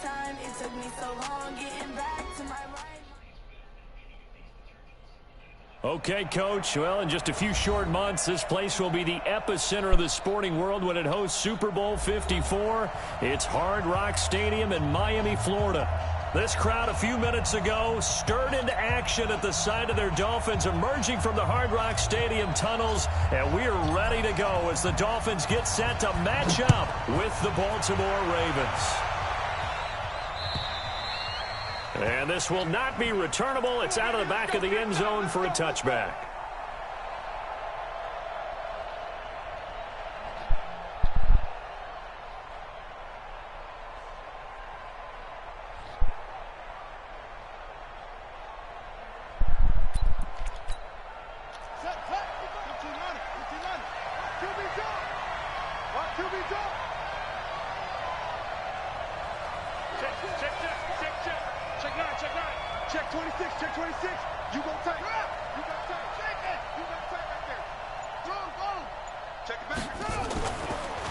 time. It took me so long getting back to my right. Okay, Coach. Well, in just a few short months, this place will be the epicenter of the sporting world when it hosts Super Bowl 54. It's Hard Rock Stadium in Miami, Florida. This crowd a few minutes ago stirred into action at the side of their Dolphins emerging from the Hard Rock Stadium tunnels, and we are ready to go as the Dolphins get set to match up with the Baltimore Ravens. And this will not be returnable. It's out of the back of the end zone for a touchback. Check 26, check 26. You go tight. You got tight. Check it. You got tight right there. Go. Check it back.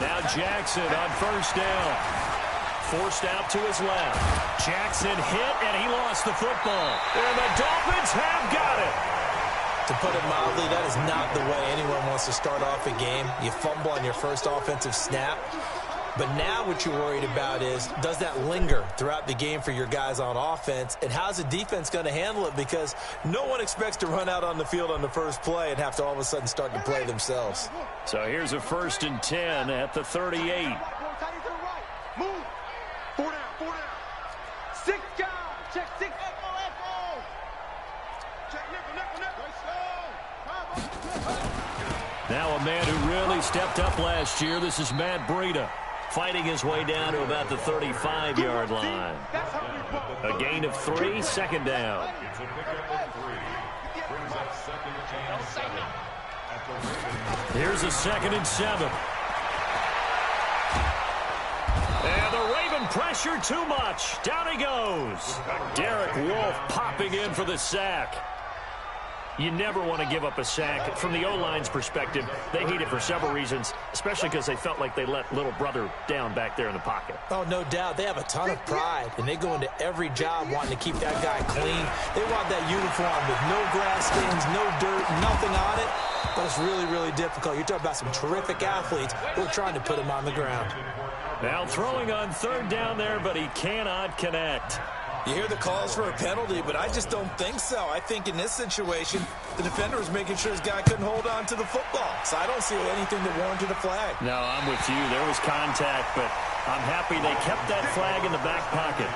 Now Jackson on first down. Forced out to his left. Jackson hit, and he lost the football. And the Dolphins have got it. To put it mildly, that is not the way anyone wants to start off a game. You fumble on your first offensive snap. But now what you're worried about is, does that linger throughout the game for your guys on offense? And how's the defense going to handle it? Because no one expects to run out on the field on the first play and have to all of a sudden start to play themselves. So here's a 1st and 10 at the 38. Move. 4 down. 6 guys. Check 6. Echo. Check nickel. Now a man who really stepped up last year. This is Matt Breida, fighting his way down to about the 35-yard line. A gain of 3, 2nd down. Here's a 2nd and 7. And the Raven pressure too much. Down he goes. Derek Wolfe popping in for the sack. You never want to give up a sack. From the O-line's perspective, they hate it for several reasons, especially because they felt like they let little brother down back there in the pocket. Oh, no doubt. They have a ton of pride, and they go into every job wanting to keep that guy clean. They want that uniform with no grass stains, no dirt, nothing on it. But it's really, really difficult. You're talking about some terrific athletes who are trying to put him on the ground. Now throwing on 3rd down there, but he cannot connect. You hear the calls for a penalty, but I just don't think so. I think in this situation, the defender was making sure his guy couldn't hold on to the football. So I don't see anything that warranted a flag. No, I'm with you. There was contact, but I'm happy they kept that flag in the back pocket.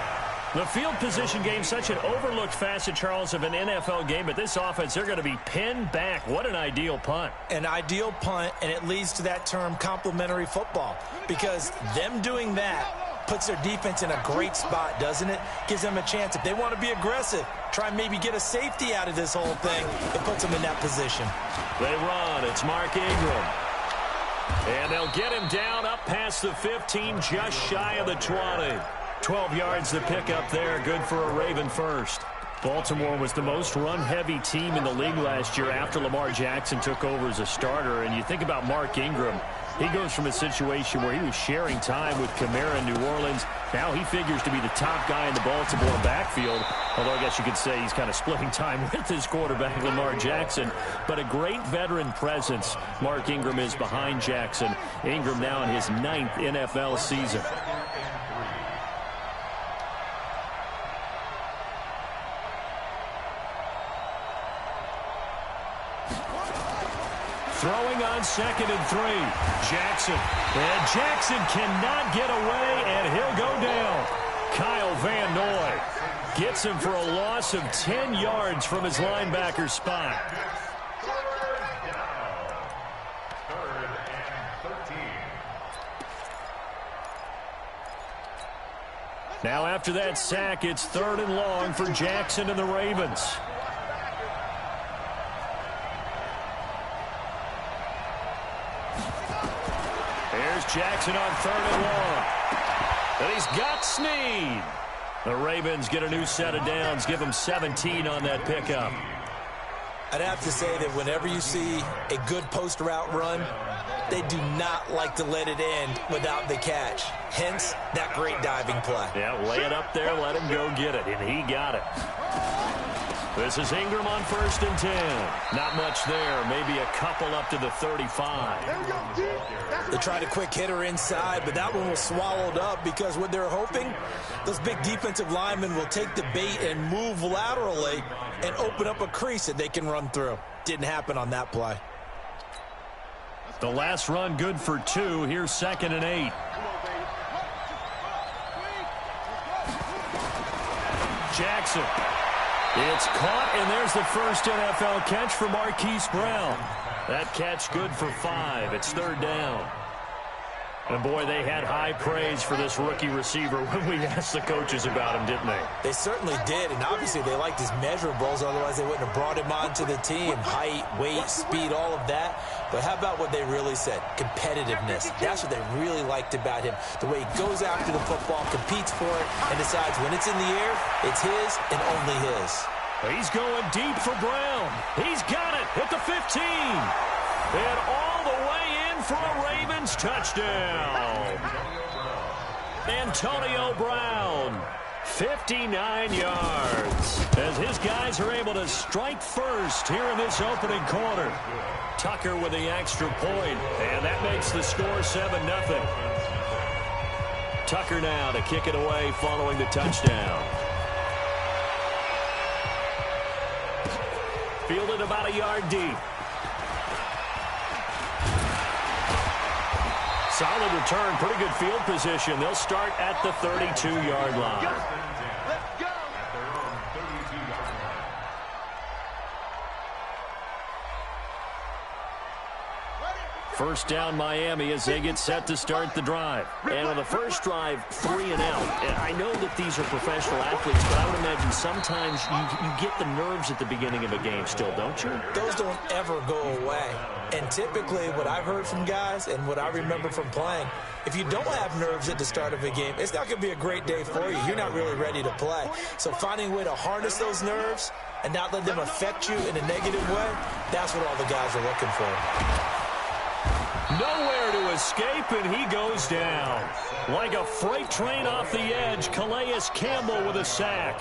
The field position game, such an overlooked facet, Charles, of an NFL game, but this offense, they're going to be pinned back. What an ideal punt. An ideal punt, and it leads to that term complementary football, because them doing that puts their defense in a great spot, doesn't it? Gives them a chance. If they want to be aggressive, try and maybe get a safety out of this whole thing, it puts them in that position. They run. It's Mark Ingram. And they'll get him down up past the 15, just shy of the 20. 12 yards to pick up there. Good for a Raven first. Baltimore was the most run-heavy team in the league last year after Lamar Jackson took over as a starter. And you think about Mark Ingram. He goes from a situation where he was sharing time with Kamara in New Orleans. Now he figures to be the top guy in the Baltimore backfield. Although I guess you could say he's kind of splitting time with his quarterback, Lamar Jackson. But a great veteran presence Mark Ingram is behind Jackson. Ingram now in his 9th NFL season. Throwing on 2nd and 3. Jackson. And Jackson cannot get away, and he'll go down. Kyle Van Noy gets him for a loss of 10 yards from his linebacker spot. Now after that sack, it's 3rd and long for Jackson and the Ravens. Jackson on 3rd and long. And he's got Snead. The Ravens get a new set of downs. Give them 17 on that pickup. I'd have to say that whenever you see a good post route run, They do not like to let it end without the catch. Hence, that great diving play. Yeah, lay it up there, let him go get it, and he got it. This is Ingram on 1st and 10. Not much there, maybe a couple up to the 35. They tried a quick hitter inside, but that one was swallowed up because what they're hoping, those big defensive linemen will take the bait and move laterally and open up a crease that they can run through. Didn't happen on that play. The last run good for 2. Here's 2nd and 8. Jackson. It's caught, and there's the first NFL catch for Marquise Brown. That catch good for 5. It's 3rd down. And, boy, they had high praise for this rookie receiver when we asked the coaches about him, didn't they? They certainly did, and obviously they liked his measurables. Otherwise, they wouldn't have brought him onto the team. Height, weight, speed, all of that. But how about what they really said? Competitiveness. That's what they really liked about him. The way he goes after the football, competes for it, and decides when it's in the air, it's his and only his. He's going deep for Brown. He's got it at the 15. And all the way in for a Ravens touchdown. Antonio Brown, 59 yards. As his guys are able to strike first here in this opening quarter. Tucker with the extra point, and that makes the score 7-0. Tucker now to kick it away following the touchdown. Fielded about a yard deep. Solid return, pretty good field position. They'll start at the 32-yard line. First down Miami as they get set to start the drive. And on the first drive, 3 and out. And I know that these are professional athletes, but I would imagine sometimes you get the nerves at the beginning of a game still, don't you? Those don't ever go away. And typically what I've heard from guys and what I remember from playing, if you don't have nerves at the start of a game, it's not going to be a great day for you. You're not really ready to play. So finding a way to harness those nerves and not let them affect you in a negative way, that's what all the guys are looking for. Nowhere to escape, and he goes down. Like a freight train off the edge, Calais Campbell with a sack.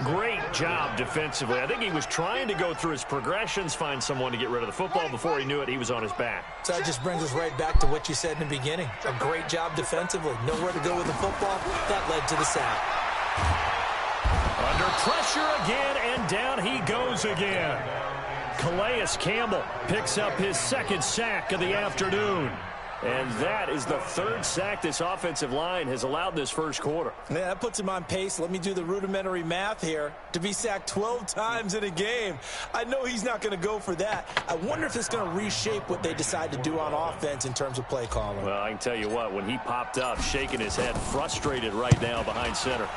Great job defensively. I think he was trying to go through his progressions, find someone to get rid of the football. Before he knew it, he was on his back. So that just brings us right back to what you said in the beginning. A great job defensively. Nowhere to go with the football. That led to the sack. Under pressure again, and down he goes again. Calais Campbell picks up his 2nd sack of the afternoon. And that is the 3rd sack this offensive line has allowed this first quarter. Yeah, that puts him on pace. Let me do the rudimentary math here. To be sacked 12 times in a game. I know he's not going to go for that. I wonder if it's going to reshape what they decide to do on offense in terms of play calling. Well, I can tell you what, when he popped up, shaking his head, frustrated right now behind center.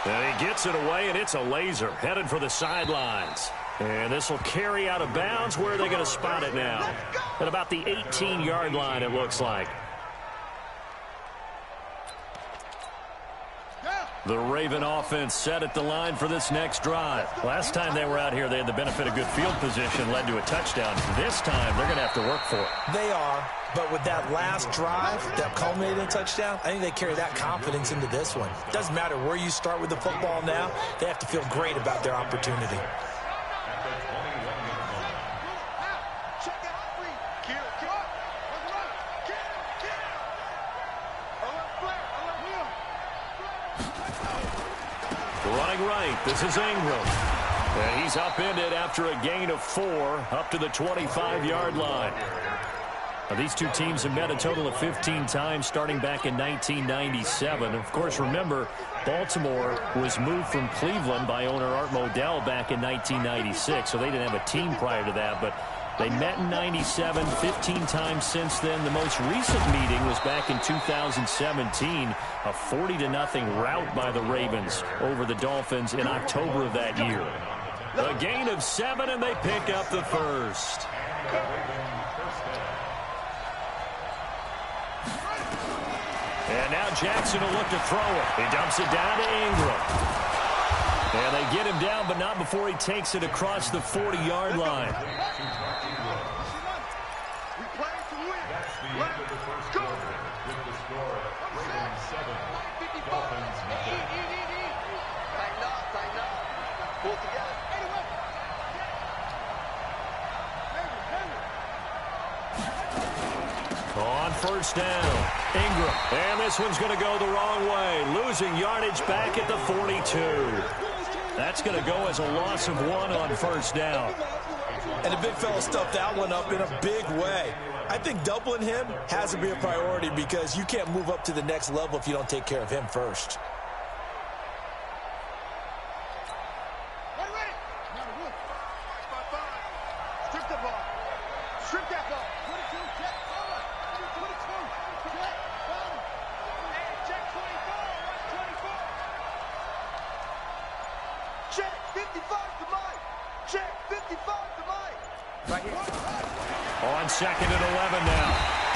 And he gets it away, and it's a laser headed for the sidelines. And this will carry out of bounds. Where are they going to spot it now? At about the 18-yard line, it looks like. The Raven offense set at the line for this next drive. Last time they were out here, they had the benefit of good field position, led to a touchdown. This time, they're going to have to work for it. They are, but with that last drive that culminated in a touchdown, I think they carry that confidence into this one. Doesn't matter where you start with the football now, they have to feel great about their opportunity. Running right, this is Ingram. And he's upended after a gain of 4 up to the 25-yard line. Now, these two teams have met a total of 15 times starting back in 1997. Of course, remember, Baltimore was moved from Cleveland by owner Art Modell back in 1996, so they didn't have a team prior to that, but they met in 97, 15 times since then. The most recent meeting was back in 2017, a 40-0 rout by the Ravens over the Dolphins in October of that year. A gain of 7, and they pick up the first. And now Jackson will look to throw it. He dumps it down to Ingram. And they get him down, but not before he takes it across the 40-yard line. Pull together. On first down, Ingram. And this one's going to go the wrong way. Losing yardage back at the 42. That's going to go as a loss of 1 on first down. And the big fella stuffed that one up in a big way. I think doubling him has to be a priority because you can't move up to the next level if you don't take care of him first. Strip the ball. Strip that ball. 22, check forward. 22, check ball. And check 24, right 24. Check 55 to Mike. Check 55 to Mike. Right here. On second and 11 now.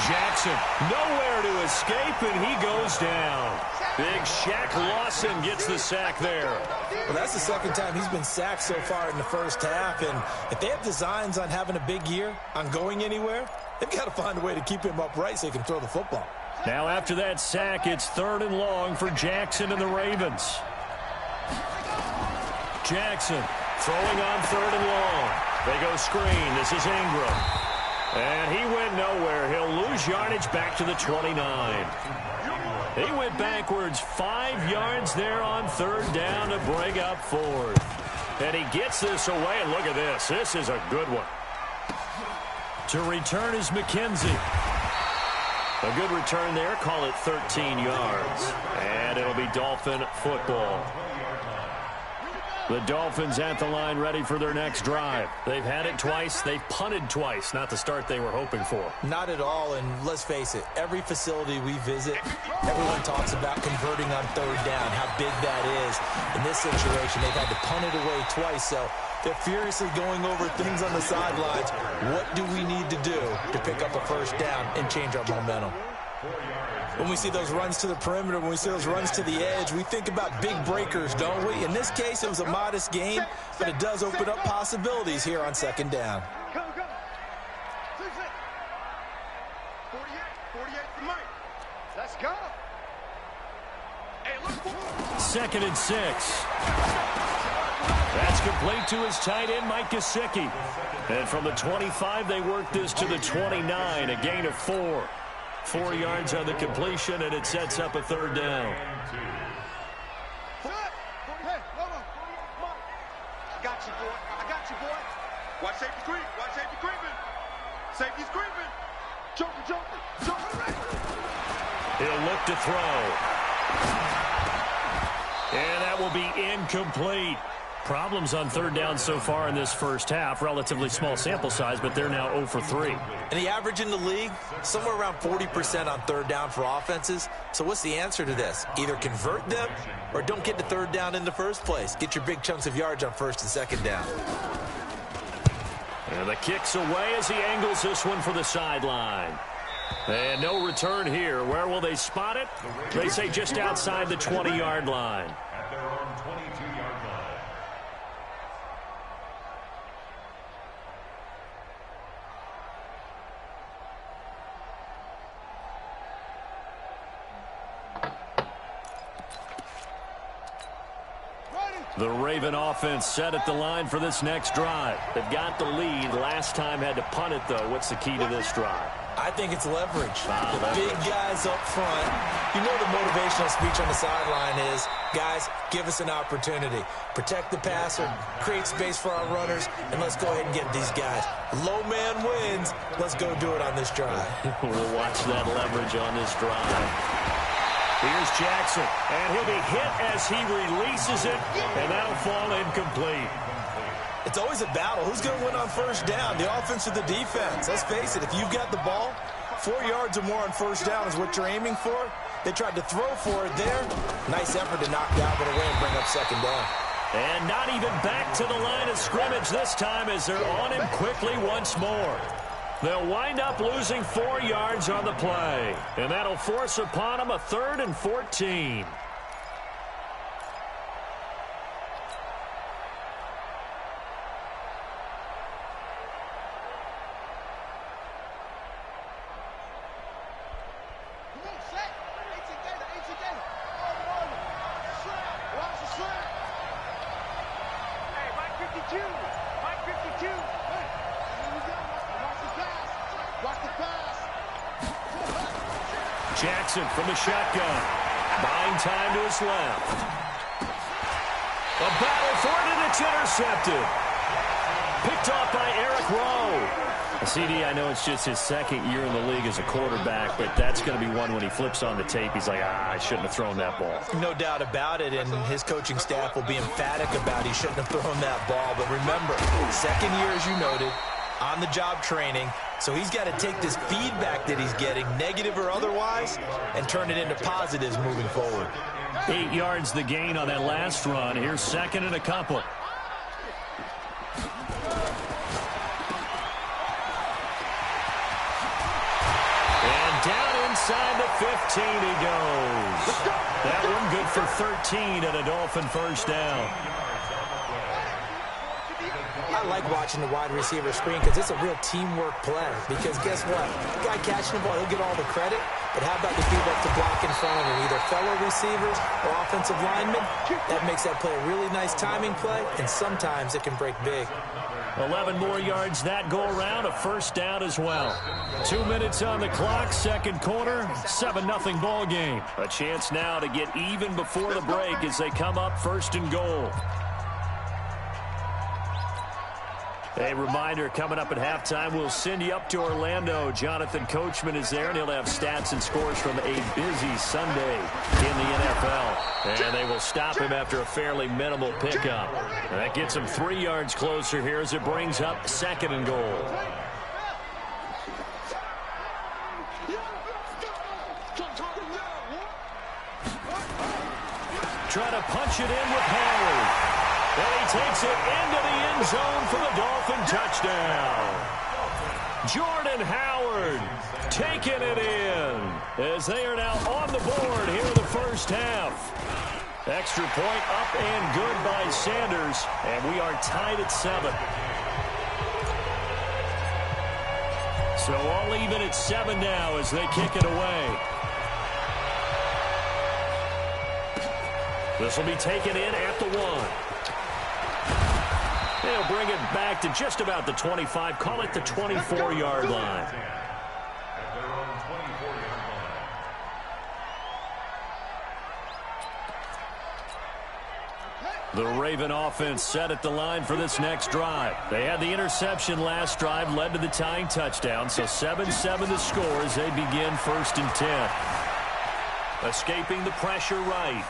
Jackson nowhere to escape, and he goes down. Big Shaq Lawson gets the sack there. Well, that's the second time he's been sacked so far in the first half, and if they have designs on having a big year, on going anywhere, they've got to find a way to keep him upright so he can throw the football. Now after that sack, it's 3rd and long for Jackson and the Ravens. Jackson throwing on 3rd and long. They go screen. This is Ingram. And he went nowhere. He'll lose yardage back to the 29. He went backwards 5 yards there on 3rd down to bring up 4th. And he gets this away, and look at this. This is a good one. To return is McKenzie. A good return there. Call it 13 yards. And it'll be Dolphin football. The Dolphins at the line ready for their next drive. They've had it twice. They've punted twice. Not the start they were hoping for. Not at all, and let's face it, every facility we visit, everyone talks about converting on 3rd down, how big that is. In this situation, they've had to punt it away twice, so they're furiously going over things on the sidelines. What do we need to do to pick up a first down and change our momentum? When we see those runs to the perimeter, when we see those runs to the edge, we think about big breakers, don't we? In this case, it was a modest gain, but it does open up possibilities here on 2nd down. Go, go. 48 for Mike. Let's go. Hey, look. 2nd and 6. That's complete to his tight end, Mike Gesicki. And from the 25, they work this to the 29, a gain of 4. 4 yards on the completion, and it sets up a 3rd down. Hey, I got you, boy. I got you, boy. Watch safety creep. Watch safety creeping. Safety's creeping. Joker. He'll look to throw. And that will be incomplete. Problems on 3rd down so far in this first half. Relatively small sample size, but they're now 0 for 3. And the average in the league, somewhere around 40% on 3rd down for offenses. So what's the answer to this? Either convert them or don't get to 3rd down in the first place. Get your big chunks of yards on 1st and 2nd down. And the kick's away as he angles this one for the sideline. And no return here. Where will they spot it? They say just outside the 20-yard line. At their own 22-yard line. The Raven offense set at the line for this next drive. They've got the lead. Last time had to punt it, though. What's the key to this drive? I think it's leverage. Leverage. Big guys up front. You know the motivational speech on the sideline is, guys, give us an opportunity. Protect the passer, create space for our runners, and let's go ahead and get these guys. Low man wins. Let's go do it on this drive. We'll watch that leverage on this drive. Here's Jackson, and he'll be hit as he releases it, and that'll fall incomplete. It's always a battle. Who's going to win on 1st down, the offense or the defense? Let's face it, if you've got the ball, 4 yards or more on 1st down is what you're aiming for. They tried to throw for it there. Nice effort to knock that one away and bring up 2nd down. And not even back to the line of scrimmage this time as they're on him quickly once more. They'll wind up losing 4 yards on the play, and that'll force upon them a 3rd and 14. Jackson from the shotgun. Buying time to his left. A battle for it, and it's intercepted. Picked off by Eric Rowe. CD, I know it's just his second year in the league as a quarterback, but that's going to be one when he flips on the tape. He's like, I shouldn't have thrown that ball. No doubt about it, and his coaching staff will be emphatic about he shouldn't have thrown that ball. But remember, second year, as you noted, on-the-job training, so he's got to take this feedback that he's getting, negative or otherwise, and turn it into positives moving forward. 8 yards the gain on that last run. Here's second and a couple. Down inside the 15 he goes. That one good for 13 and a Dolphin first down. I like watching the wide receiver screen because it's a real teamwork play. Because guess what? The guy catching the ball, he'll get all the credit. But how about the people to block in front of him, either fellow receivers or offensive linemen? That makes that play a really nice timing play, and sometimes it can break big. 11 more yards that go around, a first down as well. 2 minutes on the clock, second quarter, 7-0 ball game. A chance now to get even before the break as they come up first and goal. A reminder, coming up at halftime, we'll send you up to Orlando. Jonathan Coachman is there, and he'll have stats and scores from a busy Sunday in the NFL. And they will stop him after a fairly minimal pickup. And that gets him 3 yards closer here as it brings up second and goal. Trying to punch it in with Howard. And he takes it into the end zone for the Dolphin touchdown. Jordan Howard taking it in as they are now on the board here in the first half. Extra point up and good by Sanders, and we are tied at 7. So all even at 7 now as they kick it away. This will be taken in at the 1. They'll bring it back to just about the 25. Call it the 24-yard line. The Raven offense set at the line for this next drive. They had the interception last drive, led to the tying touchdown. So 7-7 the score as they begin first and 10. Escaping the pressure right.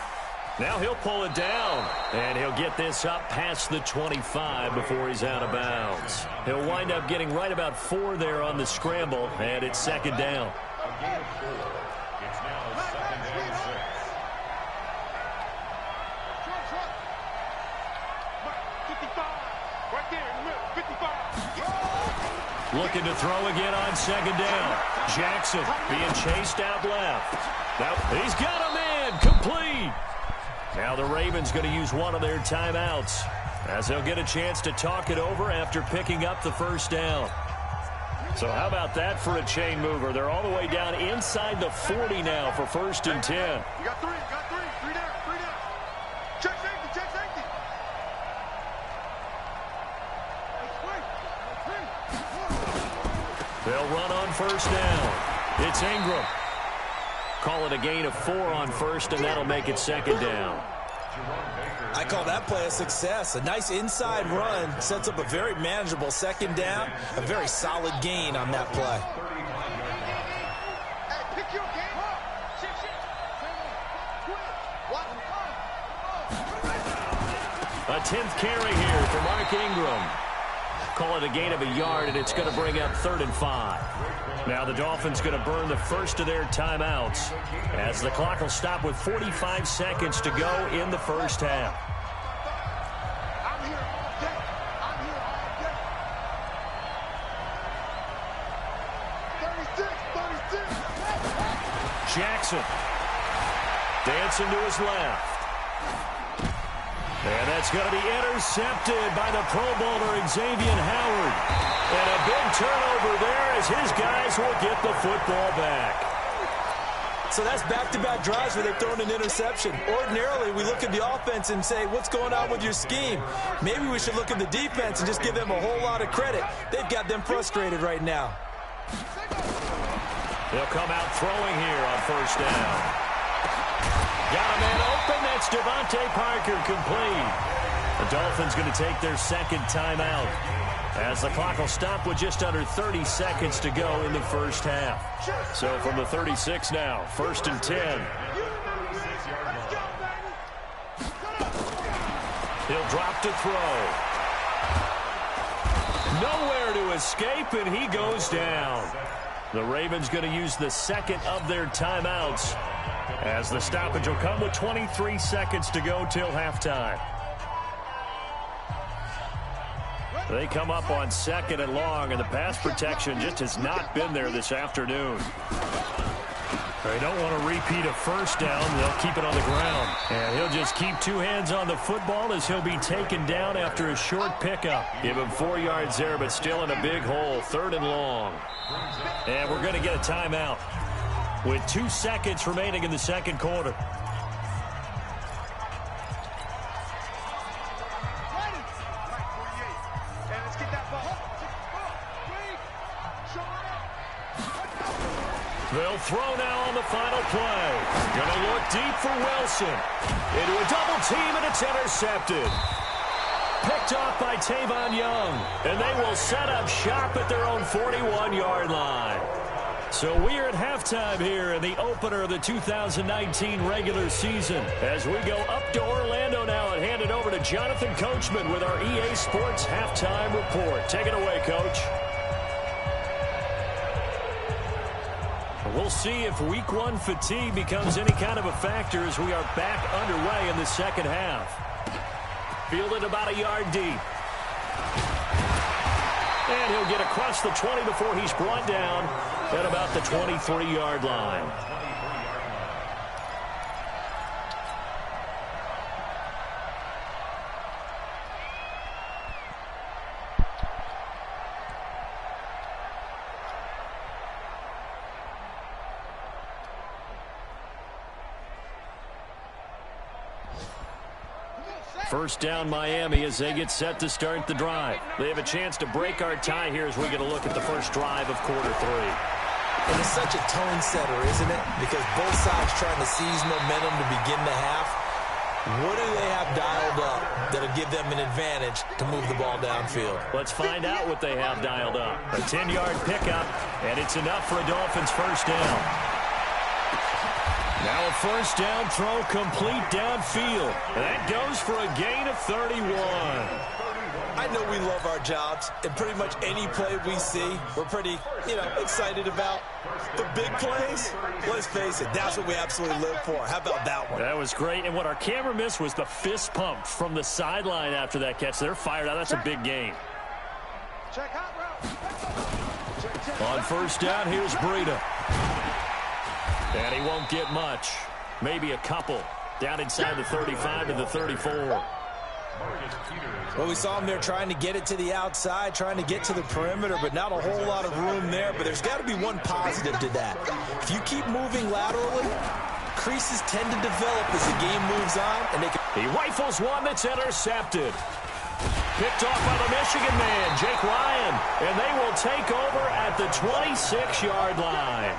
Now he'll pull it down, and he'll get this up past the 25 before he's out of bounds. He'll wind up getting right about 4 there on the scramble, and it's second down. A gain of 4. It's now second and 6. Right there in the middle, 55. Looking to throw again on second down. Jackson being chased out left. Now he's got a man complete. Now the Ravens going to use one of their timeouts as they'll get a chance to talk it over after picking up the first down. So how about that for a chain mover? They're all the way down inside the 40 now for first and 10. You got 3, three down. Check safety. They'll run on first down. It's Ingram. Call it a gain of 4 on first, and that'll make it second down. I call that play a success. A nice inside run sets up a very manageable second down. A very solid gain on that play. Hey, pick your game up. A 10th carry here for Mark Ingram. Call it a gain of a yard, and it's going to bring up 3rd and 5. Now the Dolphins going to burn the first of their timeouts as the clock will stop with 45 seconds to go in the first half. I'm here all day. Jackson dancing to his left. And that's going to be intercepted by the Pro Bowler Xavier Howard. And a big turnover there as his guys will get the football back. So that's back-to-back drives where they've thrown an interception. Ordinarily, we look at the offense and say, what's going on with your scheme? Maybe we should look at the defense and just give them a whole lot of credit. They've got them frustrated right now. They'll come out throwing here on first down. Got a man open. That's Devontae Parker, complete. The Dolphins going to take their second timeout, as the clock will stop with just under 30 seconds to go in the first half. So from the 36 now, 1st and 10. He'll drop to throw. Nowhere to escape, and he goes down. The Ravens going to use the second of their timeouts, as the stoppage will come with 23 seconds to go till halftime. They come up on 2nd and long, and the pass protection just has not been there this afternoon. They don't want to repeat a first down. They'll keep it on the ground. And he'll just keep 2 hands on the football as he'll be taken down after a short pickup. Give him 4 yards there, but still in a big hole. 3rd and long. And we're going to get a timeout with 2 seconds remaining in the second quarter. They'll throw now on the final play. Going to look deep for Wilson. Into a double team, and it's intercepted. Picked off by Tavon Young. And they will set up shop at their own 41-yard line. So we're at halftime here in the opener of the 2019 regular season, as we go up to Orlando now and hand it over to Jonathan Coachman with our EA Sports halftime report. Take it away, Coach. We'll see if week 1 fatigue becomes any kind of a factor as we are back underway in the second half. Fielded about a yard deep. And he'll get across the 20 before he's brought down at about the 23-yard line. First down, Miami, as they get set to start the drive. They have a chance to break our tie here as we get a look at the first drive of quarter 3. And it's such a tone setter, isn't it? Because both sides trying to seize momentum to begin the half. What do they have dialed up that'll give them an advantage to move the ball downfield? Let's find out what they have dialed up. A 10-yard pickup, and it's enough for a Dolphins first down. Now a first down throw complete downfield. That goes for a gain of 31. I know we love our jobs, and pretty much any play we see, we're pretty, excited about. The big plays, let's face it, that's what we absolutely live for. How about that one? That was great, and what our camera missed was the fist pump from the sideline after that catch. They're fired out. That's a big gain. On first down, here's Breida. And he won't get much. Maybe a couple. Down inside the 35 to the 34. Well, we saw him there trying to get it to the outside, trying to get to the perimeter, but not a whole lot of room there. But there's got to be one positive to that. If you keep moving laterally, creases tend to develop as the game moves on. And he rifles one that's intercepted. Picked off by the Michigan man, Jake Ryan. And they will take over at the 26-yard line.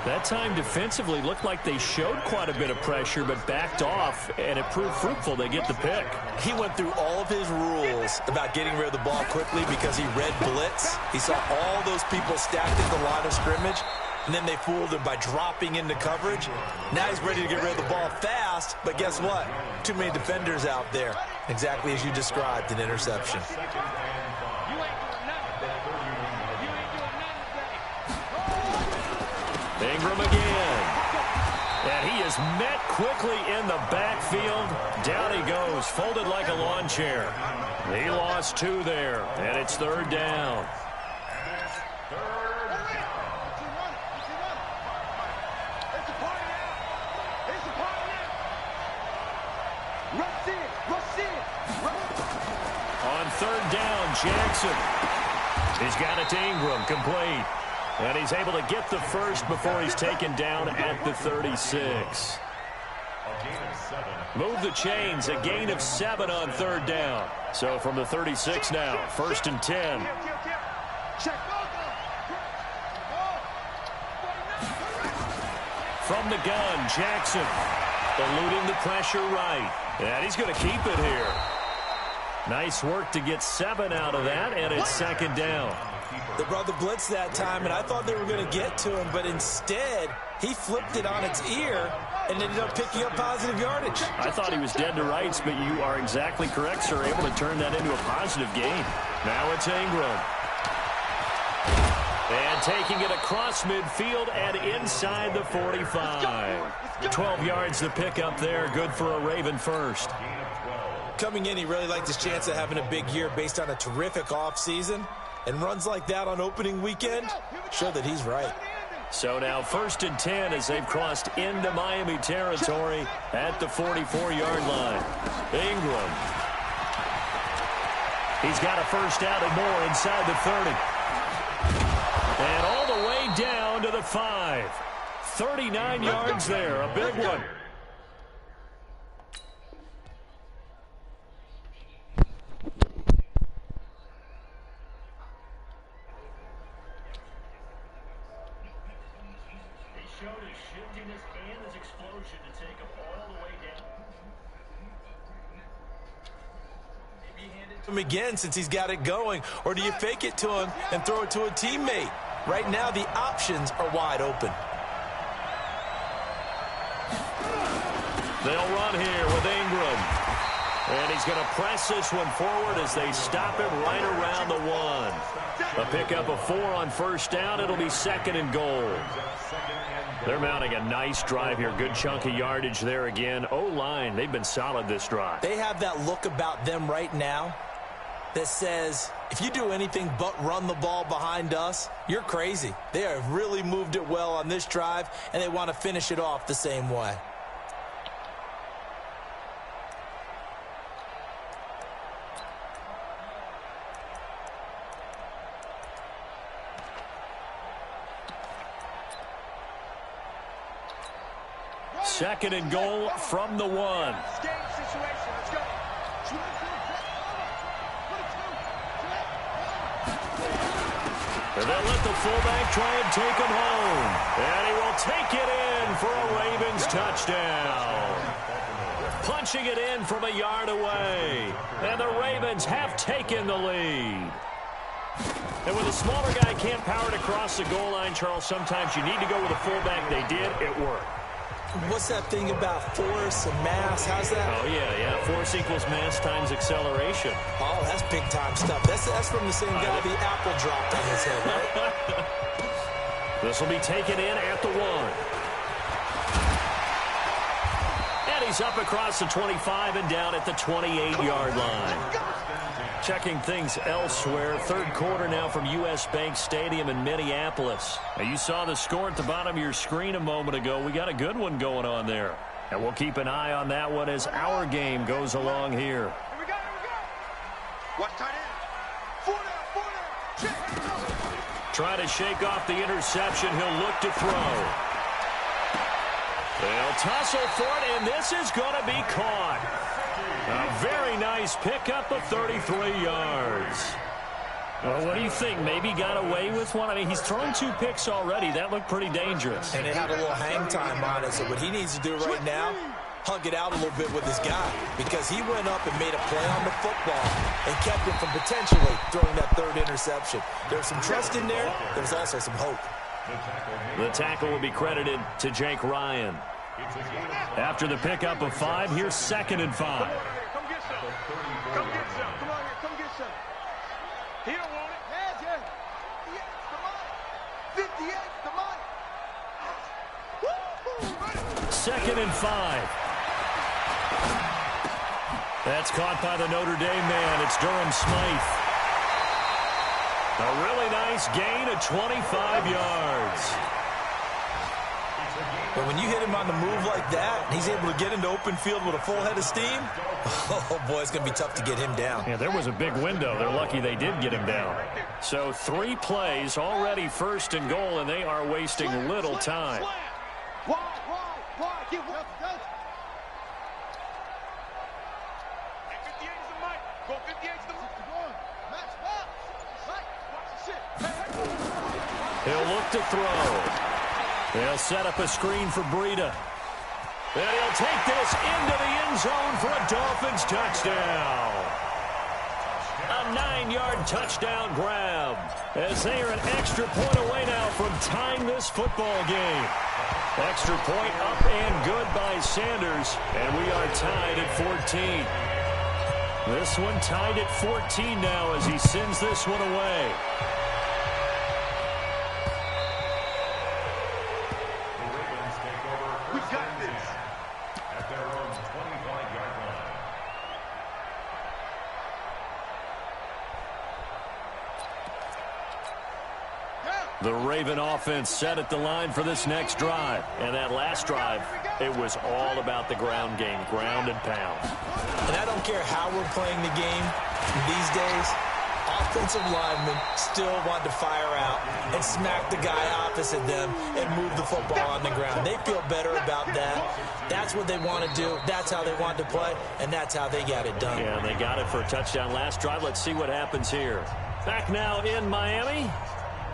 That time defensively looked like they showed quite a bit of pressure, but backed off, and it proved fruitful. They get the pick. He went through all of his rules about getting rid of the ball quickly because he read blitz. He saw all those people stacked at the line of scrimmage, and then they fooled him by dropping into coverage. Now he's ready to get rid of the ball fast, but guess what? Too many defenders out there. Exactly as you described, an interception. Ingram again. And he is met quickly in the backfield. Down he goes, folded like a lawn chair. He lost 2 there, and it's 3rd down. On 3rd down, Jackson. He's got it to Ingram, complete. And he's able to get the first before he's taken down at the 36. Move the chains, a gain of 7 on 3rd down. So from the 36 now, 1st and 10. From the gun, Jackson eluding the pressure right. And he's going to keep it here. Nice work to get 7 out of that, and it's second down. They brought the blitz that time, and I thought they were going to get to him, but instead he flipped it on its ear and ended up picking up positive yardage. I thought he was dead to rights, but you are exactly correct, sir. Able to turn that into a positive gain. Now it's Ingram. And taking it across midfield and inside the 45. 12 yards to pick up there. Good for a Raven first. Coming in, he really liked his chance of having a big year based on a terrific offseason. And runs like that on opening weekend show that he's right. So now 1st and 10 as they've crossed into Miami territory at the 44-yard line. Ingram. He's got a first down and more inside the 30. And all the way down to the 5. 39 yards there, a big one. Him again since he's got it going, or do you fake it to him and throw it to a teammate? Right now the options are wide open. They'll run here with Ingram, and he's going to press this one forward as they stop him right around the 1. A pickup of 4 on first down. It'll be 2nd and goal. They're mounting a nice drive here. Good chunk of yardage there again. O-line, they've been solid this drive. They have that look about them right now that says, if you do anything but run the ball behind us, you're crazy. They have really moved it well on this drive, and they want to finish it off the same way. Second and goal from the 1. And they'll let the fullback try and take him home. And he will take it in for a Ravens touchdown. Punching it in from a yard away. And the Ravens have taken the lead. And when the smaller guy can't power it across the goal line, Charles, sometimes you need to go with a fullback. They did. It worked. What's that thing about force and mass? How's that? Oh, yeah. Force equals mass times acceleration. Oh, that's big-time stuff. That's from the same guy the apple dropped on his head, right? This will be taken in at the 1. And he's up across the 25 and down at the 28-yard line. Checking things elsewhere. Third quarter now from U.S. Bank Stadium in Minneapolis. Now, you saw the score at the bottom of your screen a moment ago. We got a good one going on there. And we'll keep an eye on that one as our game goes along here. Here we go. Watch tight end. 4 down. Trying to shake off the interception. He'll look to throw. They'll tussle for it, and this is going to be caught. A very nice pickup of 33 yards. Well, what do you think? Maybe got away with one? I mean, he's thrown 2 picks already. That looked pretty dangerous. And it had a little hang time on it. So what he needs to do right now, hug it out a little bit with his guy. Because he went up and made a play on the football and kept him from potentially throwing that 3rd interception. There's some trust in there. There's also some hope. The tackle will be credited to Jake Ryan. After the pickup of 5, here's 2nd and 5. Come get some. Come get some. Come on here. Come get some. He don't want it. Yeah. Come on. 58, come on. 2nd and 5. That's caught by the Notre Dame man. It's Durham Smythe. A really nice gain of 25 yards. But when you hit him on the move like that, and he's able to get into open field with a full head of steam, oh, boy, it's going to be tough to get him down. Yeah, there was a big window. They're lucky they did get him down. So 3 plays, already 1st and goal, and they are wasting little time. Wide. Get one. 58 is the mic. Go 58 is the mic. Match back. Watch the shit. He'll look to throw. They'll set up a screen for Breida. And he'll take this into the end zone for a Dolphins touchdown. A 9-yard touchdown grab, as they are an extra point away now from tying this football game. Extra point up and good by Sanders, and we are tied at 14. This one tied at 14 now as he sends this one away. We got this. At their own 25-yard line. The Raven offense set at the line for this next drive. And that last drive, it was all about the ground game, ground and pound. And I don't care how we're playing the game these days, offensive linemen still want to fire out and smack the guy opposite them and move the football on the ground. They feel better about that. That's what they want to do. That's how they want to play, and that's how they got it done. Yeah, they got it for a touchdown last drive. Let's see what happens here. Back now in Miami.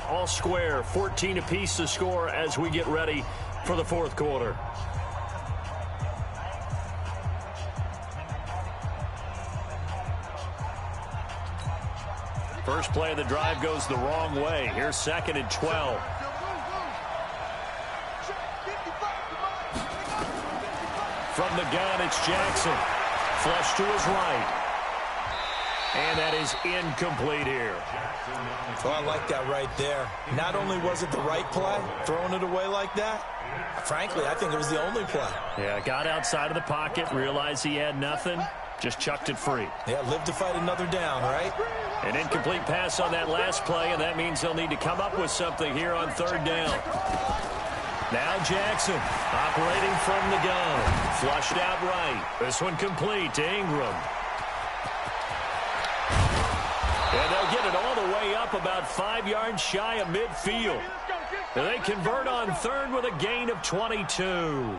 All square, 14 apiece to score as we get ready for the fourth quarter. First play of the drive goes the wrong way. Here's 2nd and 12. From the gun, it's Jackson. Flush to his right. And that is incomplete here. Well, I like that right there. Not only was it the right play, throwing it away like that, frankly, I think it was the only play. Yeah, got outside of the pocket, realized he had nothing, just chucked it free. Yeah, live to fight another down, right? An incomplete pass on that last play, and that means they'll need to come up with something here on 3rd down. Now Jackson, operating from the gun. Flushed out right. This one complete to Ingram. And they'll get it all the way up about 5 yards shy of midfield. And they convert on 3rd with a gain of 22.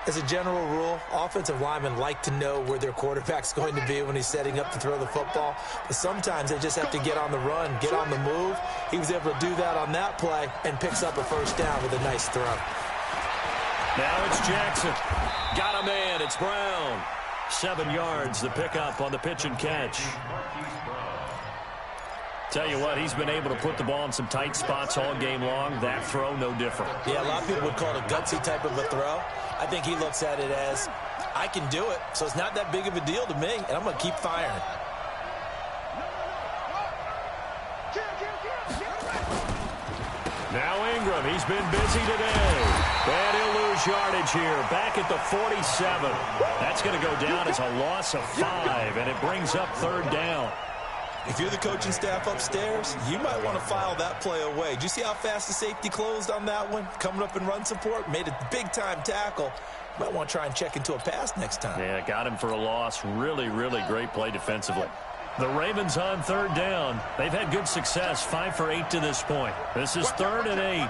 As a general rule, offensive linemen like to know where their quarterback's going to be when he's setting up to throw the football. But sometimes they just have to get on the run, get on the move. He was able to do that on that play and picks up a 1st down with a nice throw. Now it's Jackson. Got a man. It's Brown. 7 yards, the pickup on the pitch and catch. Tell you what, he's been able to put the ball in some tight spots all game long. That throw, no different. Yeah, a lot of people would call it a gutsy type of a throw. I think he looks at it as, I can do it, so it's not that big of a deal to me, and I'm going to keep firing. Now Ingram, he's been busy today. And he'll lose yardage here, back at the 47. That's going to go down as a loss of 5, and it brings up 3rd down. If you're the coaching staff upstairs, you might want to file that play away. Did you see how fast the safety closed on that one? Coming up in run support, made a big-time tackle. You might want to try and check into a pass next time. Yeah, got him for a loss. Really, really great play defensively. The Ravens on 3rd down. They've had good success, 5 for 8 to this point. This is 3rd and 8.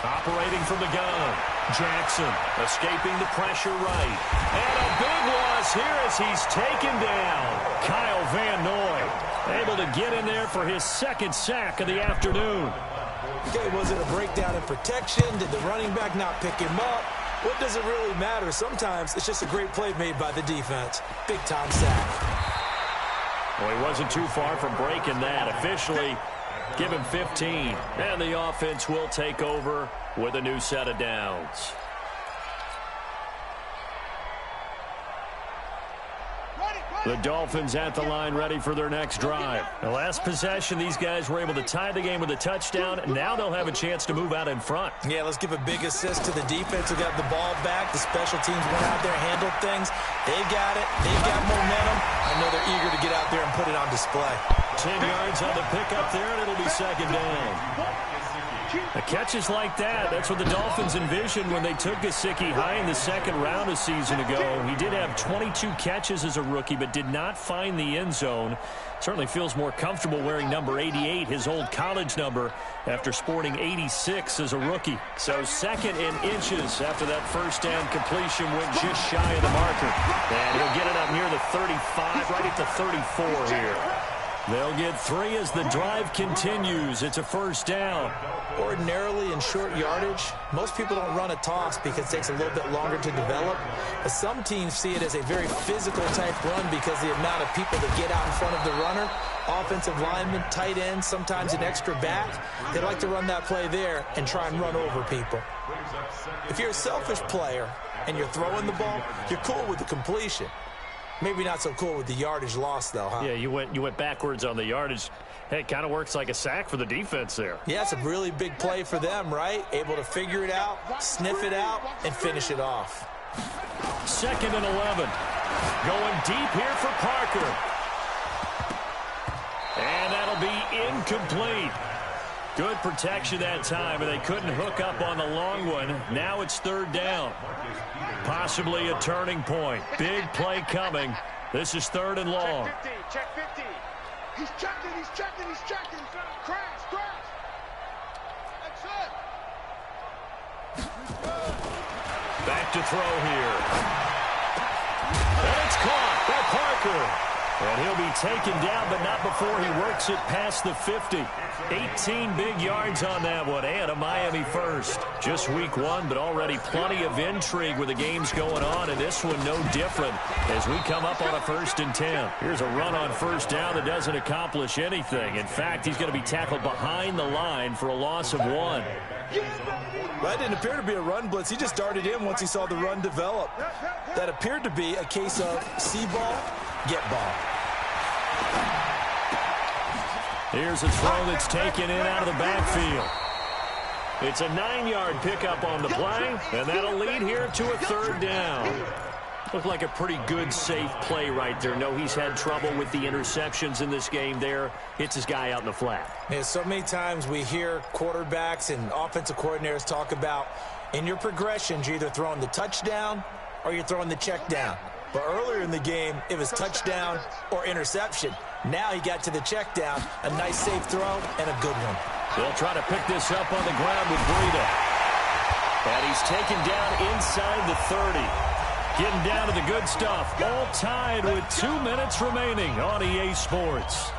Operating from the gun. Jackson escaping the pressure right. And a big loss here as he's taken down. Kyle Van Noy able to get in there for his 2nd sack of the afternoon. Okay, was it a breakdown in protection? Did the running back not pick him up? What does it really matter? Sometimes it's just a great play made by the defense. Big-time sack. Well, he wasn't too far from breaking that. Officially, give him 15. And the offense will take over with a new set of downs. The Dolphins at the line ready for their next drive. The last possession, these guys were able to tie the game with a touchdown. Now they'll have a chance to move out in front. Yeah, let's give a big assist to the defense who got the ball back. The special teams went out there, handled things. They got it. They've got momentum. I know they're eager to get out there and put it on display. 10 yards on the pickup there, and it'll be second down. Catches like that's what the Dolphins envisioned when they took Gesicki high in the second round a season ago. He did have 22 catches as a rookie, but did not find the end zone. Certainly feels more comfortable wearing number 88, his old college number, after sporting 86 as a rookie. So second and inches after that first down completion went just shy of the marker. And he'll get it up near the 35, right at the 34 here. They'll get 3 as the drive continues. It's a first down. Ordinarily in short yardage, most people don't run a toss because it takes a little bit longer to develop. But some teams see it as a very physical type run because the amount of people that get out in front of the runner, offensive linemen, tight ends, sometimes an extra back. They like to run that play there and try and run over people. If you're a selfish player and you're throwing the ball, you're cool with the completion. Maybe not so cool with the yardage loss, though, huh? Yeah, you went backwards on the yardage. Hey, it kind of works like a sack for the defense there. Yeah, it's a really big play for them, right? Able to figure it out, sniff it out, and finish it off. Second and 11. Going deep here for Parker. And that'll be incomplete. Good protection that time, and they couldn't hook up on the long one. Now it's third down. Possibly a turning point. Big play coming. This is third and long. Check 50. He's checking. Crash. That's it. Back to throw here. And it's caught by Parker. And he'll be taken down, but not before he works it past the 50. 18 big yards on that one, and a Miami first. Just week 1, but already plenty of intrigue with the games going on, and this one no different as we come up on a 1st and 10. Here's a run on first down that doesn't accomplish anything. In fact, he's going to be tackled behind the line for a loss of 1. That didn't appear to be a run blitz. He just darted in once he saw the run develop. That appeared to be a case of see ball, get ball. Here's a throw that's taken in out of the backfield. It's a 9-yard pickup on the play, and that'll lead here to a third down. Looked like a pretty good, safe play right there. No, he's had trouble with the interceptions in this game there. Hits his guy out in the flat. Yeah, so many times we hear quarterbacks and offensive coordinators talk about in your progressions, you're either throwing the touchdown or you're throwing the check down. But earlier in the game, it was touchdown or interception. Now he got to the check down, a nice safe throw, and a good one. They'll try to pick this up on the ground with Breida. And he's taken down inside the 30. Getting down to the good stuff. All tied with 2 minutes remaining on EA Sports.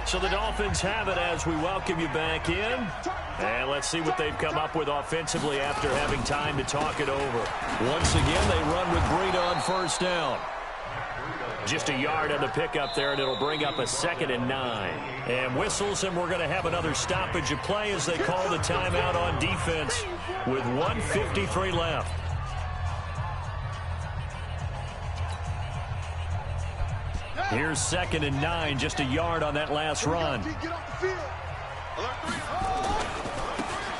So the Dolphins have it as we welcome you back in. And let's see what they've come up with offensively after having time to talk it over. Once again, they run with Breida on first down. Just a yard on the pickup there, and it'll bring up a 2nd and 9. And whistles, and we're going to have another stoppage of play as they call the timeout on defense with 1:53 left. Here's 2nd and 9, just a yard on that last run.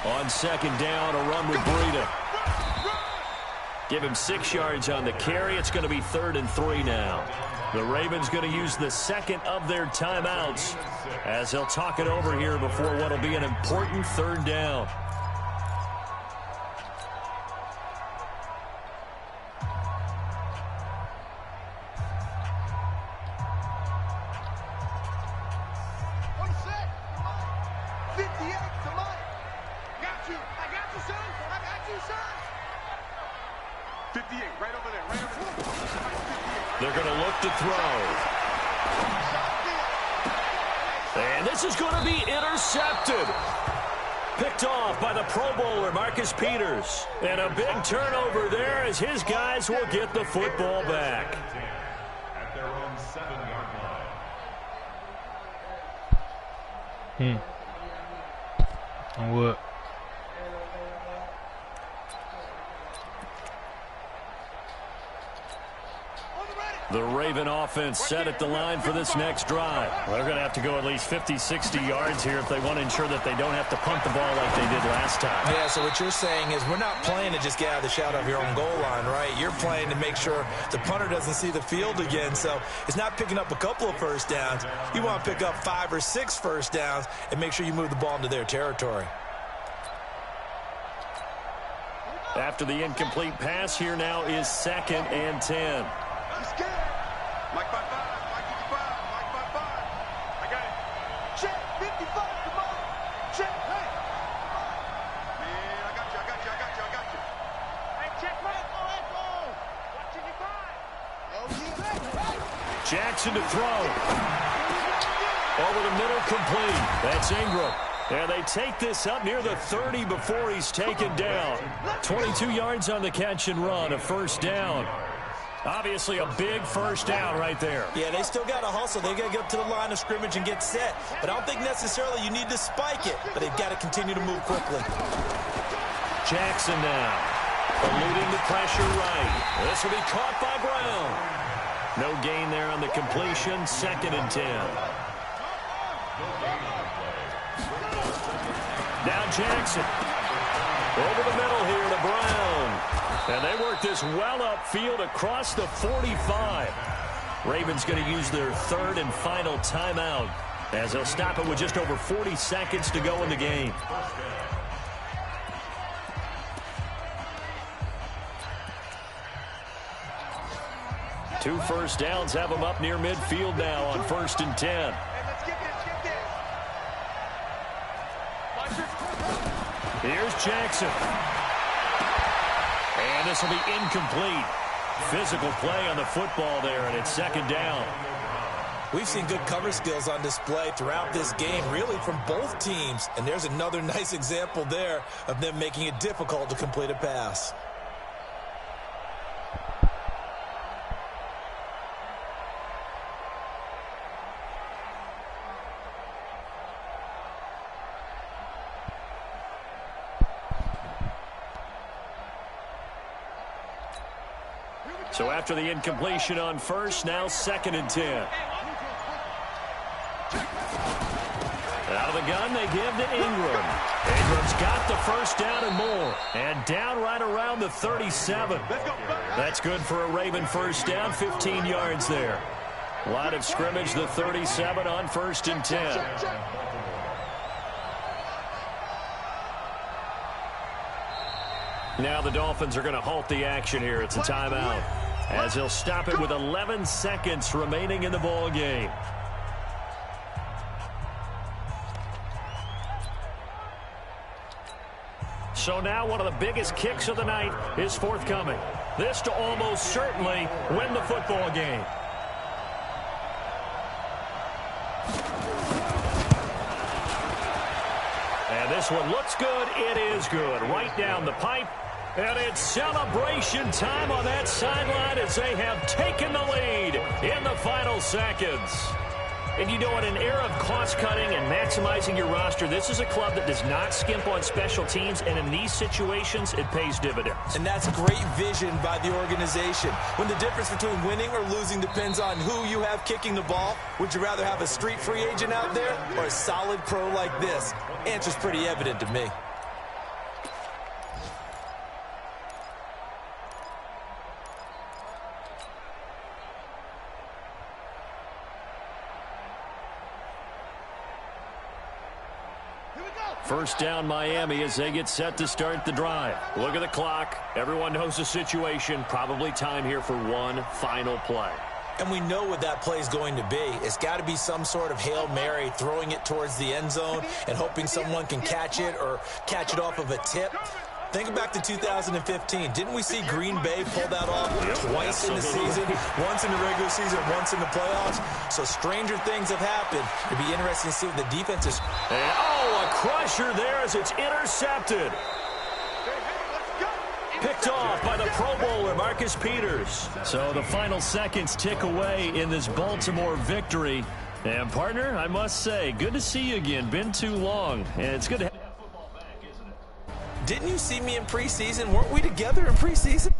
On second down, a run with Breida. Give him 6 yards on the carry. It's going to be 3rd and 3 now. The Ravens going to use the second of their timeouts as they'll talk it over here before what will be an important third down. They're going to look to throw. And this is going to be intercepted. Picked off by the Pro Bowler, Marcus Peters. And a big turnover there as his guys will get the football back. At their own 7-yard line. On what? The Raven offense set at the line for this next drive. Well, they're going to have to go at least 50, 60 yards here if they want to ensure that they don't have to punt the ball like they did last time. Yeah, so what you're saying is we're not playing to just get out of the shadow of your own goal line, right? You're playing to make sure the punter doesn't see the field again. So it's not picking up a couple of first downs. You want to pick up 5 or 6 first downs and make sure you move the ball into their territory. After the incomplete pass, here now is 2nd and 10. Mike 5-5, Mike 55, Mike 5-5. I got it. Check 55, come on. Check, hey. Man, I got you. Hey, check right, go. Watching your 5. Jackson to throw. Over the middle, complete. That's Ingram. And they take this up near the 30 before he's taken down. 22 yards on the catch and run, a first down. Obviously a big first down right there. Yeah, they still got to hustle. They got to get up to the line of scrimmage and get set. But I don't think necessarily you need to spike it. But they've got to continue to move quickly. Jackson now. Eluding the pressure right. This will be caught by Brown. No gain there on the completion. 2nd and 10. Now Jackson. Over the middle here to Brown. And they work this well upfield across the 45. Ravens going to use their 3rd and final timeout as they'll stop it with just over 40 seconds to go in the game. Two first downs have them up near midfield now on 1st and 10. Here's Jackson. And this will be incomplete. Physical play on the football there, and it's 2nd down. We've seen good cover skills on display throughout this game, really from both teams. And there's another nice example there of them making it difficult to complete a pass. So after the incompletion on 1st, now 2nd and 10. Out of the gun, they give to Ingram. Ingram's got the first down and more. And down right around the 37. That's good for a Raven first down, 15 yards there. Line of scrimmage, the 37 on 1st and 10. Now the Dolphins are going to halt the action here. It's a timeout, as he'll stop it with 11 seconds remaining in the ball game. So now one of the biggest kicks of the night is forthcoming. This to almost certainly win the football game. And this one looks good. It is good. Right down the pipe. And it's celebration time on that sideline as they have taken the lead in the final seconds. And you know, in an era of cost-cutting and maximizing your roster, this is a club that does not skimp on special teams, and in these situations, it pays dividends. And that's great vision by the organization. When the difference between winning or losing depends on who you have kicking the ball, would you rather have a street free agent out there or a solid pro like this? Answer's pretty evident to me. First down Miami as they get set to start the drive. Look at the clock. Everyone knows the situation. Probably time here for one final play. And we know what that play is going to be. It's got to be some sort of Hail Mary, throwing it towards the end zone and hoping someone can catch it or catch it off of a tip. Think back to 2015. Didn't we see Green Bay pull that off twice in the season? Once in the regular season, once in the playoffs. So stranger things have happened. It'd be interesting to see what the defense is. And, a crusher there as it's intercepted. Picked off by the Pro Bowler, Marcus Peters. So the final seconds tick away in this Baltimore victory. And, partner, I must say, good to see you again. Been too long. And it's good to have that football back, isn't it? Didn't you see me in preseason? Weren't we together in preseason?